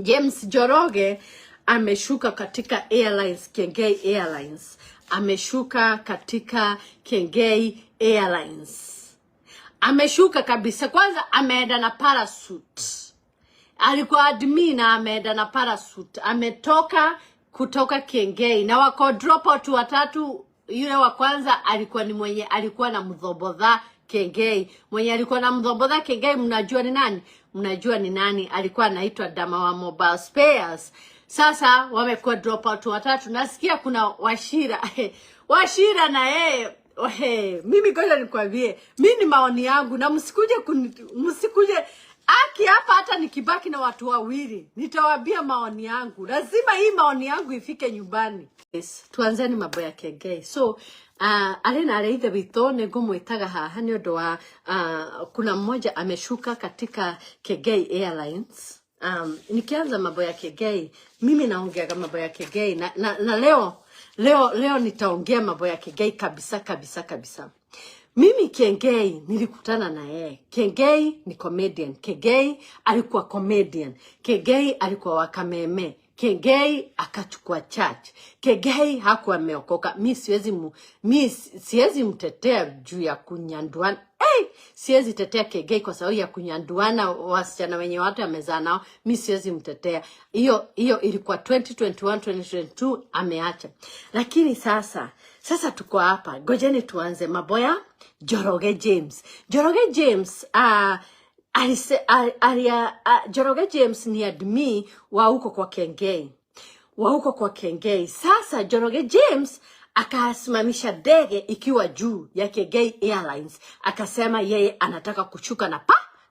James Njoroge ameshuka katika Airlines, Kengei Airlines. Ameshuka katika Kengei Airlines. Ameshuka kabisa. Kwanza ameenda na parachute. Alikuwa admin na ameenda na parachute. Ametoka kutoka Kengei na wako drop out watatu. Yule wa kwanza alikuwa ni mwenye alikuwa na mdhobodha Kengei. Mwenye alikuwa na mdhobodha Kengei mnajua ni nani? Mnajua ni nani? Alikuwa anaitwa Dama wa Mobile Spares. Sasa wamekuwa drop out watatu. Nasikia kuna Wachira. Wachira na yeye mimi ngoja nikwambie, mimi ni maoni yangu na msikuje aki hapa. Hata nikibaki na watu wawili nitawaambia maoni yangu. Lazima hii maoni yangu ifike nyumbani. Yes, tuanzeni mambo ya Kengei. So arena areithe wito ngumwitaga haha ni undu wa kuna mmoja ameshuka katika Kengei Airlines. Nikianza mambo ya Kengei, mimi naongea mambo ya Kengei na leo nitaongea mambo ya Kengei kabisa. Mimi Kengei nilikutana na yeye. Kengei ni comedian. Kengei alikuwa comedian. Kengei alikuwa wakameme. Kengei akachukua church. Kengei hakuwa ameokoka. Mimi siwezi mtetea juu ya kunyanduana. Siwezi tetea Kengei kwa sababu ya kunyanduana wasichana wenye watu amezaa nao. Mimi siwezi mtetea. Hiyo ilikuwa 2021 2022 ameacha. Lakini sasa tuko hapa. Ngojeni tuanze mambo ya Njoroge James. Njoroge James Njoroge James ni admin wa huko kwa Kengei. Sasa Njoroge James akasimamisha ndege ikiwa juu ya Kengei Airlines. Akasema yeye anataka kushuka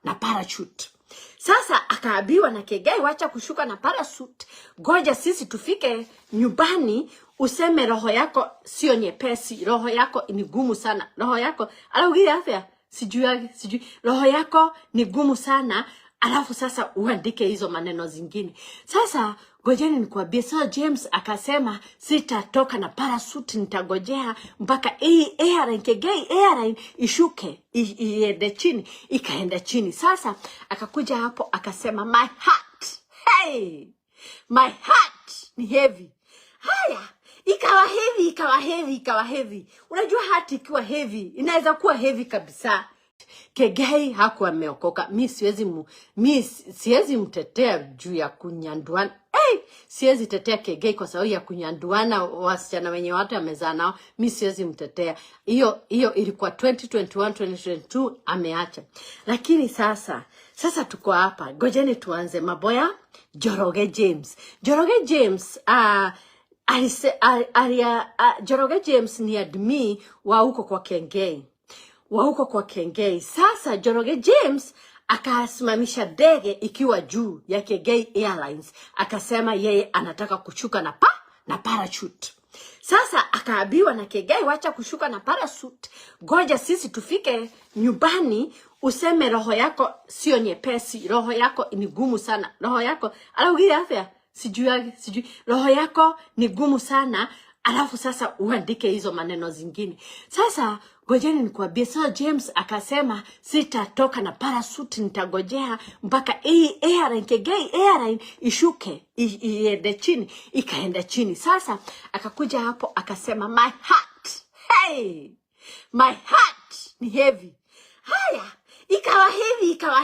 na parachute. Sasa akaambiwa na Kengei, wacha kushuka na parachute. Ngoja sisi tufike nyumbani useme roho yako sio nyepesi, roho yako ni gumu sana. Roho yako alaugia afya sijui roho yako ni gumu sana. Alafu sasa uandike hizo maneno zingine. Sasa ngojeni nikwambie. So James akasema sitatoka na parachute, nitagojea mpaka Kengei Airline ishuke iende chini. Ikaenda chini. Sasa akakuja hapo akasema my heart, my heart ni heavy. Haya, ikawa heavy. Unajua hati ikiwa heavy inaweza kuwa heavy kabisa. Kengei hakuwa ameokoka. Mimi siwezi mtetea juu ya kunyanduana. Siwezi tetea Kengei kwa sababu ya kunyanduana wasichana wenye watu amezaa nao. Mimi siwezi mtetea. Hiyo ilikuwa 2021 2022 ameacha. Lakini sasa tuko hapa. Ngojeni tuanze mambo ya Njoroge James. Njoroge James Njoroge James ni admin wa huko kwa Kengei. Sasa Njoroge James akasimamisha ndege ikiwa juu ya Kengei Airlines. Akasema yeye anataka kushuka na parachute. Sasa akaambiwa na Kengei, wacha kushuka na parachute. Ngoja sisi tufike nyumbani useme roho yako sio nyepesi, roho yako ni gumu sana. Roho yako alaugia afya sijui roho yako ni gumu sana. Alafu sasa uandike hizo maneno zingine. Sasa ngojeni nikwambie. So James akasema sitatoka na parachute, nitagojea mpaka Kengei Airline ishuke iende chini. Ikaenda chini. Sasa akakuja hapo akasema my heart, my heart ni heavy. Haya, ikawa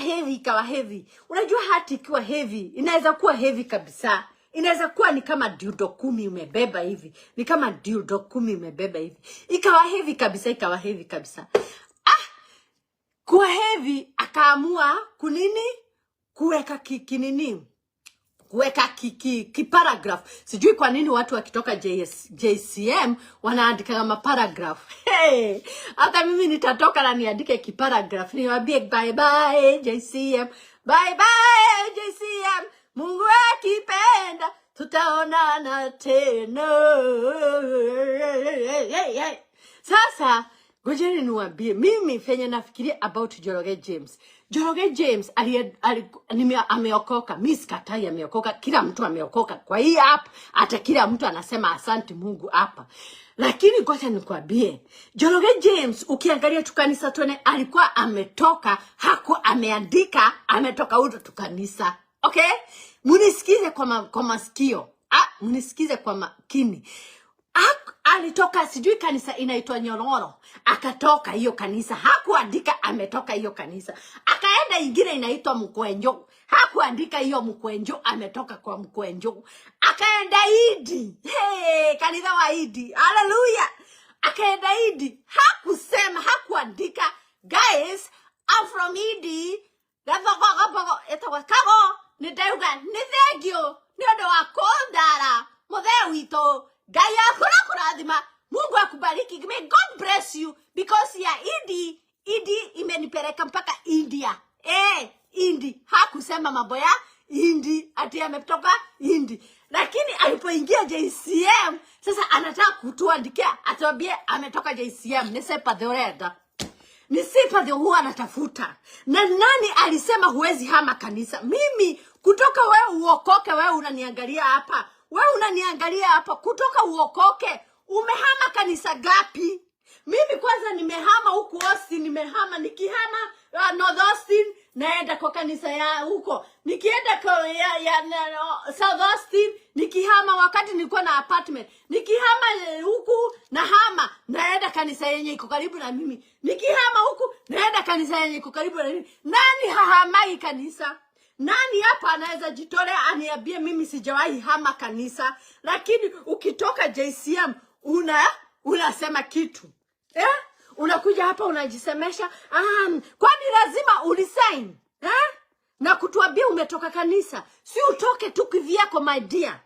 heavy. Unajua hati ikiwa heavy inaweza kuwa heavy kabisa. Inaweza kuwa ni kama dildo 10 umebeba hivi. Ikawa heavy kabisa. Kuwa heavy akaamua kuweka kuweka paragraph. Sijui kwa nini watu wakitoka JCM wanaandika kama paragraph. Hata mimi nitatoka na niandike paragraph. Niwaambie bye bye JCM. Bye bye JCM. Mungu akipenda tutaonana tena. Sasa ngojeni niwaambie mimi fenye nafikiria about Njoroge James. Njoroge James ameokoka. Mimi sikatai ameokoka. Kila mtu ameokoka. Kwa hii app hata kila mtu anasema asante Mungu hapa. Lakini ngoja nikwambie, Njoroge James ukiangalia tukanisa tuone alikuwa ametoka, hakuwa ameandika ametoka huko tukanisa. Okay? Munisikize kwa masikio. Munisikize kwa makini. Alitoka sijui kanisa inaitwa Nyororo. Akatoka hiyo kanisa. Hakuandika ametoka hiyo kanisa. Akaenda ingine inaitwa Mkwenjo. Hakuandika hiyo Mkwenjo ametoka kwa Mkwenjo. Akaenda Idi. Hey, kanisa wa Idi. Hallelujah. Akaenda Idi. Hakusema, hakuandika, guys, I'm from Idi. Kago. Nidauga. Nithegio. Niodo wakondara. Muthee wito. Gaya kuradhima. Mungu akubariki. May God bless you. Because ya Idi imenipeleka mpaka India. Indi. Hakusema mambo ya Indi. Ati ametoka Indi. Lakini alipoingia JCM, sasa anataka kutuandikia. Atuambie ametoka JCM. Nisepa theoreda. Nisipa the huwa anatafuta. Na nani alisema huwezi hama kanisa? Mimi, kutoka wewe uokoke, wewe unaniangalia hapa. Wewe unaniangalia hapa, kutoka uokoke, umehama kanisa gapi? Mimi kwanza nimehama huku Austin, nikihama North Austin, naenda kwa kanisa ya huko. Nikienda kwa South Austin, nikihama wakati nilikuwa na apartment. Nikihama huku, naenda kanisa yenye iko karibu na mimi. Nikihama huku, naenda kanisa yenye iko karibu na mimi. Nani hahamai kanisa? Nani hapa anaweza jitolea aniambie mimi sijawahi hama kanisa? Lakini ukitoka JCM unasema kitu. Unakuja hapa unajisemesha, kwani lazima ulisign? Na kutuambia umetoka kanisa. Si utoke tu kivyako, my dear.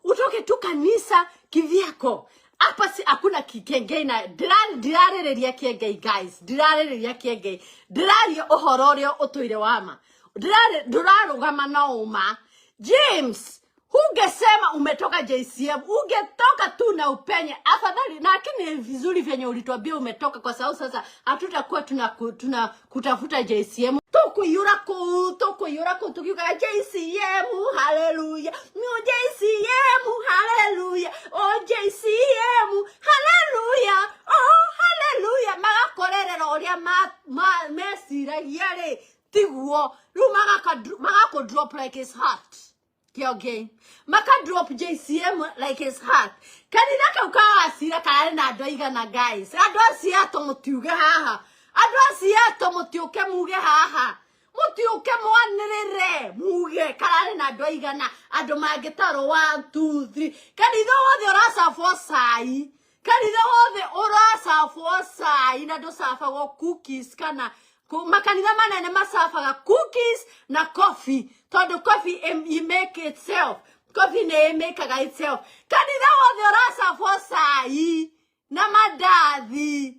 Utoke tu kanisa kivyako. Hapa si hakuna kikengei na dirare kiengei, guys. Dirare kiengei. Dirare ohororio otuire wama. Durarugama na uma. James, hungesema umetoka JCM, ungetoka tu na upenye. Afadhali, lakini vizuri vyenye ulituambia umetoka, kwa sababu sasa hatutakuwa kutafuta JCM. Toko yurako tukiuka JCM, hallelujah. No JCM, hallelujah. Oh JCM, hallelujah. Oh hallelujah. Magakorerero oria mesira yale. Tiguo, Maka drop like his heart. Okay. Maka drop JCM like his heart. Kanidaka ukawa asira kare na adoiga na, guys. Adoasi ato mutiuge haha. Adoasi ato mutiuke muge haha. Mutiuke mwanirire muge kare na adoiga na adomagitaro 1 2 3. Kanidha wothe orasa fosai. Kanidha wothe orasa fosai na dosafa go cookies kana makanitha manene masafaga cookies na coffee. Todo coffee you make itself. Coffee ne make itself. Kanitha wothe orasa fosai na madathi.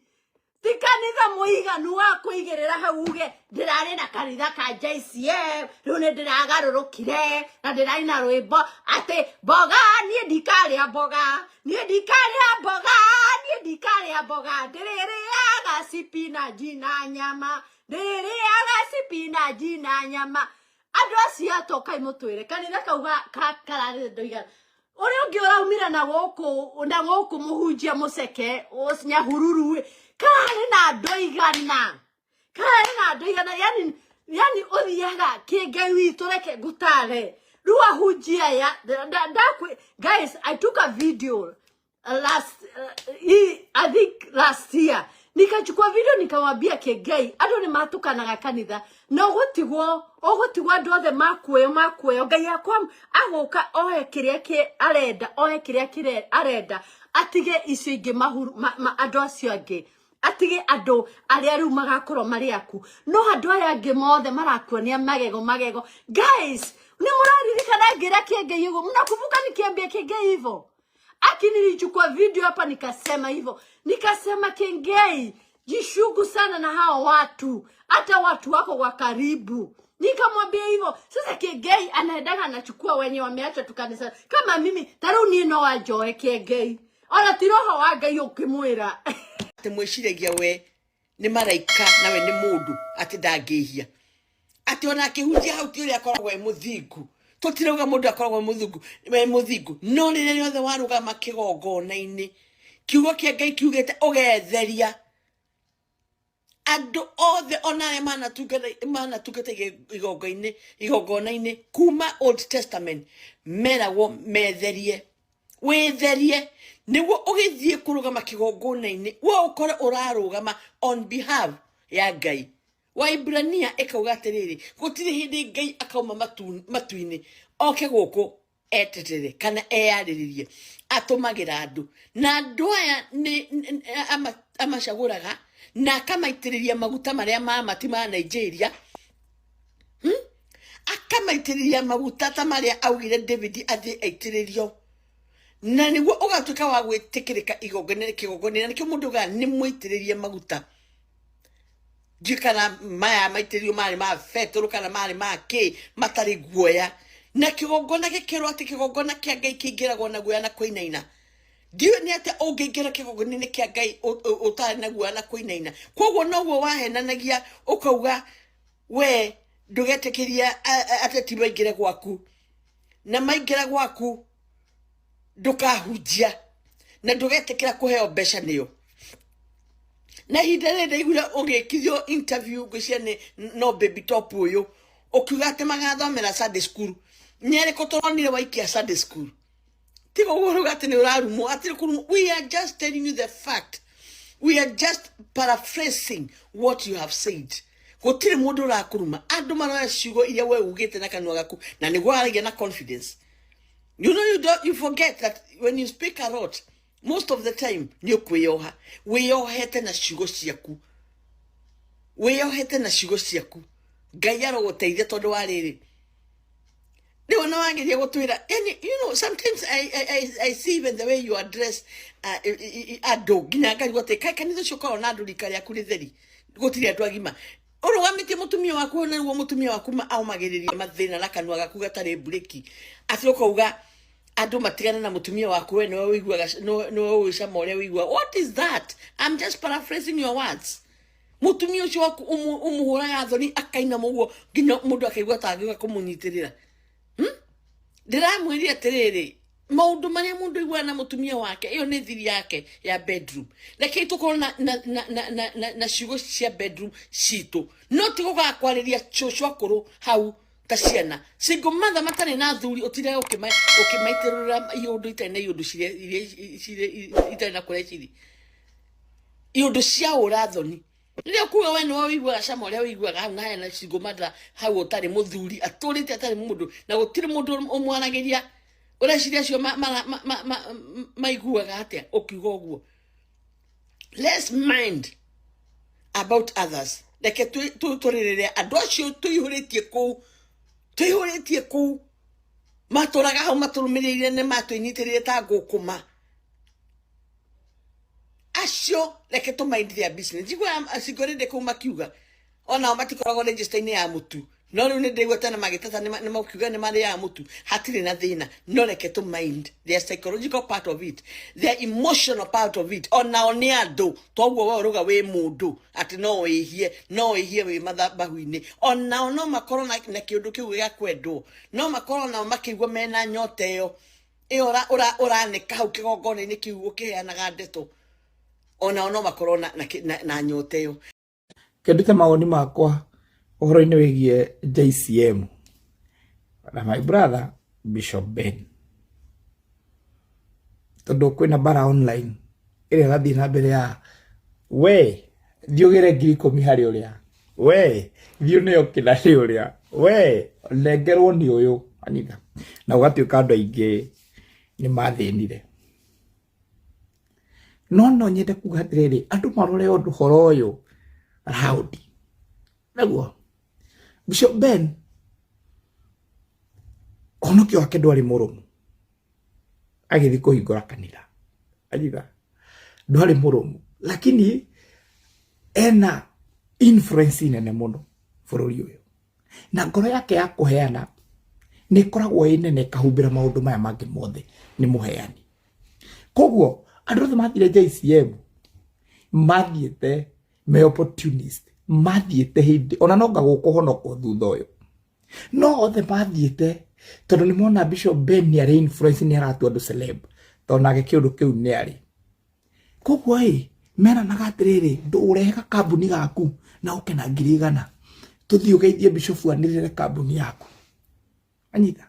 Ti kanitha muiganu wa kuigirira hauge ndirari na kanitha ka JCM rune ndiragarurukire na ndirai na rwimbo ate boga nie ndikaria boga ndiriaga spinach na nyama andu acio atoka imutwire kanitha kauga karare ndoiga uri ungi uraumira na goku muhunjia muceke nyahururu kare na ndoigana yani othiaga kingei witu reke gutare ruwa hunjia ya guys. I took a video I think last year. Nikachukua video nikamwambia kengei ando ni matukanaga kanitha na ogotigwo andu othe makuoyo ngai yakwa agoka ohe kiria arenda atige icio ingi andu acio angi atige andu aria riu magakorwo mari aku no andu aya angi mothe marakuonia magego. Guys, ni muraririkana ngira kengei ugo mnakumbuka nikiambia kengei hivyo? Nilichukua video hapa nikasema hivyo. Nikasema kengei, jishuku sana na hao watu. Hata watu wako wa karibu. Nikamwambia hivyo. Sasa kengei anaendaga anachukua wenye wameacha tu kanisa. Kama mimi, taru nino wajoe kengei. Ona tiroho wa Ngai ukimwira. Ati mwiciregia we ni maraika nawe ni mundu ati ndangihia. Ati ona akihunjia hau ti uria akoragwo muthingu. Tutirauga mundu akoragwo muthingu no rire riothe warugama kigongona-ini kiugo kia Ngai kiugite ugetheria Andu othe onare mana tungata igongona-ini kuma Old Testament meragwo metherie witherie niguo ugithie kurugama kigongona-ini wo ukore urarugama on behalf ya Ngai. Waibrania ekauga atiriri gutire hindi Ngai akauma matu-ini oke guku etetere kana eyariririe atumagira andu na andu aya ni amacaguraga na akamaitiriria maguta maria mati ma Nigeria akamaitiriria maguta ta maria augire David athi aitiririo na niguo ugatuika wa gwitikirika igongona nikio mundu ga ni muitiririe maguta jikana maya maitiririo mari ma fetoro kana mari ma ki matari guoya na kigongona gikiro ati kigongona kia Ngai kingiragwo na guoya na kuinaina dio ni ate ongeingera kigongona kia Ngai utari na guoya na kuinaina koguo noguo wahenanagia ukauga we ndugetekiria ateti baingire gwaku na maingira gwaku ndukahunjia na ndugetekira kuheo mbeca niyo na hindere ndaigura ugikithio interview gwiciane no baby top uyu ukiuga ati magathomera Sunday school nyere kotoronire waikia Sunday school tigo guruga ati ni urarumo ati kurumo. We are just telling you the fact, we are just paraphrasing what you have said. Gutire mundu urakuruma andu marora ciugo iria we ugite na kanwa gaku na niguo aragia na confidence. You know, you forget that when you speak a lot, most of the time, ni ukwiyoha. Wiyohete na ciugo ciaku. Wiyohete na ciugo ciaku. Ngai aroguteithia tondu wa riri. Niwe no wangeria gutwira. And you know, sometimes I see even the way you address ado ginya ngai gote kai kanitha cio na andu rika riaku ritheri. Gutiri andu agima. Urugamite mutumia waku na ruo mutumia waku aumagiriria mathina na kanwa gaku gatari breki. Ati ukauga andu matigana na mutumia waku we no wiguaga no wicama uria wigua. What is that? I'm just paraphrasing your words. Mutumia ucio waku umuhura ya thoni akaina muguo nginya mundu akaigua tangiga kumunyitirira. Ndiramwiria atiriri maundu maria mundu igua na mutumia wake iyo ni thiri yake ya bedroom. Reke tukorwo na ciugo cia bedroom citu no tigoga kwariria cucu akuru hau ta ciana single mother matari na thuri utire ukimaitirura iundu itene iundu ciria itene na kureciri iundu cia urathoni riria kuga we no wiguaga cama uria wiguaga hau na na single mother hau utari muthuri aturite atari mundu na gutire mundu umwanagiria ureciria cio maiguaga atia ukiuga uguo. Let's mind about others. Like turirire andu acio tuihuritie kuu maturaga hau maturumirire ne matuinyitirire ta ngukuma acio reke tu mind their business. Jigwa asigorende kuu makiuga ona matikoragwo register-ini ya mutu no riu ni ndigwa tena magitata ni makiuga ni mari ya mutu hatiri na thina no reke tu mind their psychological part of it, their emotional part of it. Ona oni andu toguo we uruga we mundu ati no ihie we mathabahu-ini ona no makorwo na kiundu kiu gia kwendwo no makorwo na makigwa mena nyota iyo uranika hau kigongona-ini kiu ukiheanaga ndeto ona no makorwo na nyota iyo. Kendute maoni makwa uhoro-ini wigie JCM na my brother Bishop Ben tondu kwina bara online ire rathi na mbere ya we thiugire 10,000 hari uria we thiu ni okina uria we nengerwo ni uyu anitha na ugatuika andu aingi ni mathinire no nyende kuga atiriri andu marore undu horo uyu loud naguo Bishop Ben onokio wake ndwari murumu agithi kuhingura kanitha ajiga ndwari murumu lakini ena influence nene muno bururi uyu na ngoro yake ya kuheana ni koragwo inene kahumbira maundu maya mangi mothe ni muheani koguo andu othe mathire JCM mathiete me opportunist mathiete hindi ona nonga gukuhonoko thutha uyu no othe mathiete tondu ni mona Bishop Ben ni ari influence ni aratu andu celeb tondu nake kiundu kiu ni ari koguo mena nagatiriri ndureheka kambuni gaku na uke na 100 tuthii ugeithie bishop anirire kambuni yaku anyita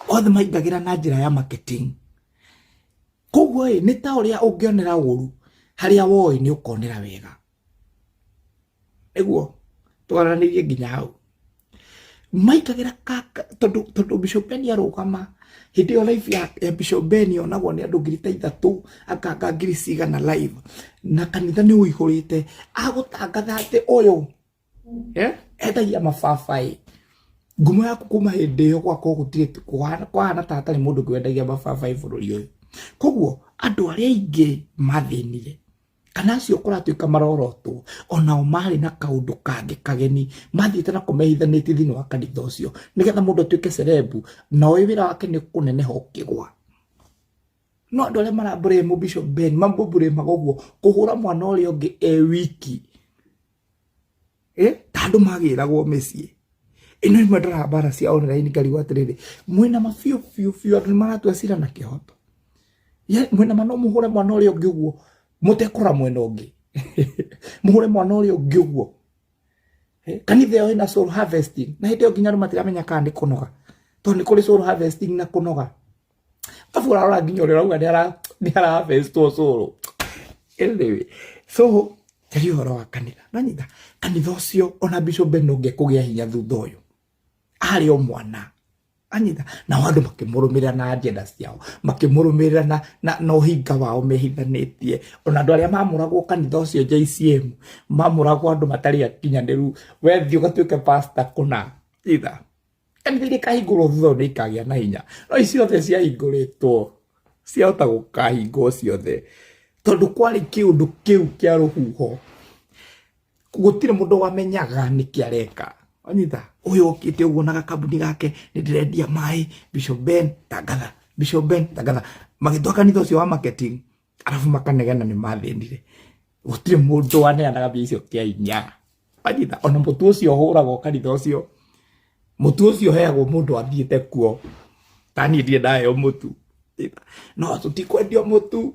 othe maigagira na njira ya marketing koguo ni ta uria ungionera uru haria woi ni ukonera wega eguo twaranirie nginya hau maikagira kaka tondu Bishop Ben arugama hindi yo live ya Bishop Ben onagwo ni andu 3,000 akanga 1,000 live na kanitha ni uihurite agutangatha ati uyu endagia mababai ngumo yaku kuma hindi yo gwako gutire kwana tata ni mundu kwendagia mababai bururi uyu koguo andu aria ingi mathinire kana acio kuratuika marorotwo onao mari na kaundu kangi kageni mathiite na kumehithanĩtie thĩinĩ wa kanitha ũcio nigetha mundu atuike cerebu na oĩ wĩra wake ni kuneneha ũkĩgwa no andũ arĩa marambũrĩmu Bishop Ben mambũrĩmaga ũguo kũhũra mwana ũrĩa ũngĩ wiki ta andũ magĩragwo mĩciĩ ino imwe ndara cia online ngarigwo atĩrĩrĩ mwĩna mabiũ andũ nĩmaratua cira na kĩhoto mwĩna no mũhũre mwana ũrĩa ũngĩ ũguo mutekora mwena ungi muhure mwana uri ungi uguo kanitha yo ina soul harvesting na hĩndĩ nginya matiramenya kana ni kunoga to ni kuri soul harvesting na kunoga afura ora nginya uri rauga ni ara harvest soul anyway so tari horo wa kanitha nanyita kanitha ucio ona Bishop Ben ungi kugia hinya thutha uyu ari o mwana anyita na wandu makimurumira na agenda ciao makimurumira na no hinga wao mehithanĩtie ona andu aria mamuragwo kanitha ucio JCM mamuragwo andu matari akinyanĩru wethi ugatuĩke pastor kuna itha kanitha iria kahingũrwo thutha nĩ ikagia na hinya no icio cia hingũrĩtwo ciahota gũkahingwo ciothe tondu kwari kiundu kiu kia ruhuho gutire mundu wamenyaga niki areka anyita uyu okite uguo na kambuni gake ni ndirendia mai Bishop Ben tangatha Bishop Ben tangatha magitwa kanitha ucio wa marketing arafu makanegena ni mathinire gutire mundu waneanaga mbia icio kia inya anyita ona mutu ucio huragwo kanitha ucio mutu ucio heagwo mundu athiete kuo tani ndie ndayo mutu no tutikwendio mutu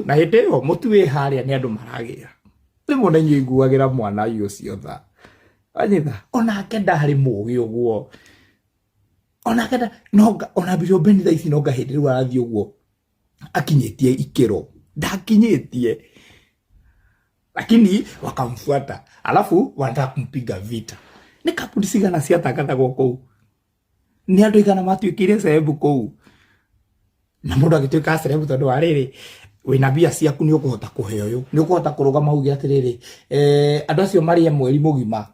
na hindi yo mutu wi haria ni andu maragira rimwe na nyiguagira mwana uyu ciotha anyitha ona akenda hari mugi uguo ona akenda ona Bishop Ben tha ici no ngahindi riu arathi uguo akinyitie ikiro ndakinyitie lakini wakamfuata alafu wanataka kumpiga vita ni kapuni sigana cia tangatha goko ni andu igana matuikire cerebu kou na mundu agituika cerebu tondu wa riri wina bia ciaku ni ukuhota kuheo uyu ni ukuhota kurugama ugi atiriri andu acio mari mweri mugima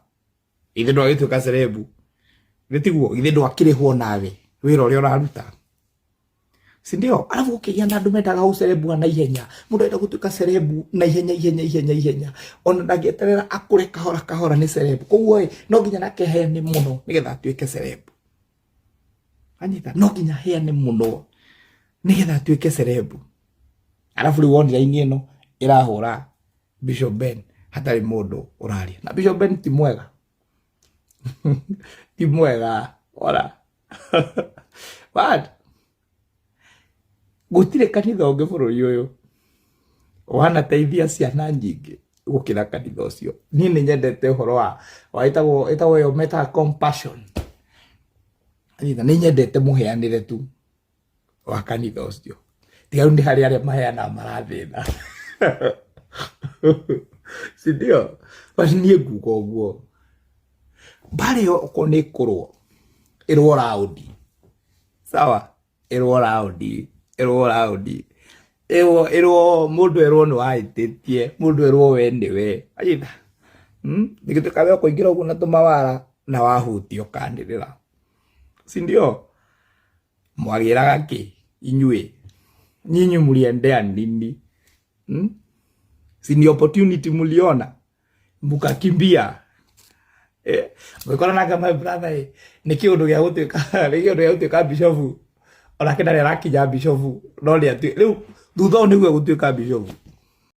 ithe ndo agituika cerebu gitiguo ithe ndo akirihwo nawe wira uria uraruta sindio alafu ukigia na andu mendaga ucerebu na ihenya mundu enda gutuika cerebu na ihenya ona ndagieterera akure kahora ni cerebu koguo no nginya nake heane muno nigetha atuike cerebu anyita no nginya heane muno nigetha atuike cerebu alafu riu online ino irahura Bishop Ben hatari mundu uraria na Bishop Ben ti mwega ti mwega ora what gutire kanitha ungi bururi uyu wana teithia ciana nyingi gukira kanitha ucio ni nyendete uhoro wa itagwo yo meta compassion ni nyendete muheanire tu wa kanitha ucio tiga ndi hari aria maheana marathina sindio basi nie ngugo guo bale yo kone kurwo irwo raudi sawa irwo raudi irwo mundu irwo no aitetie mundu irwo we ndiwe ayitha ndigituka we kuingira ugu na tumawara na wahutio kandirira sindio mwagiraga ki inywe nyinyi muliendea nini si opportunity muliona mukakimbia mwikora na kama brother ni kiundu gya gutuika bishop ona kenda rakinya bishop no ri atu riu thutha ni gwe gutuika bishop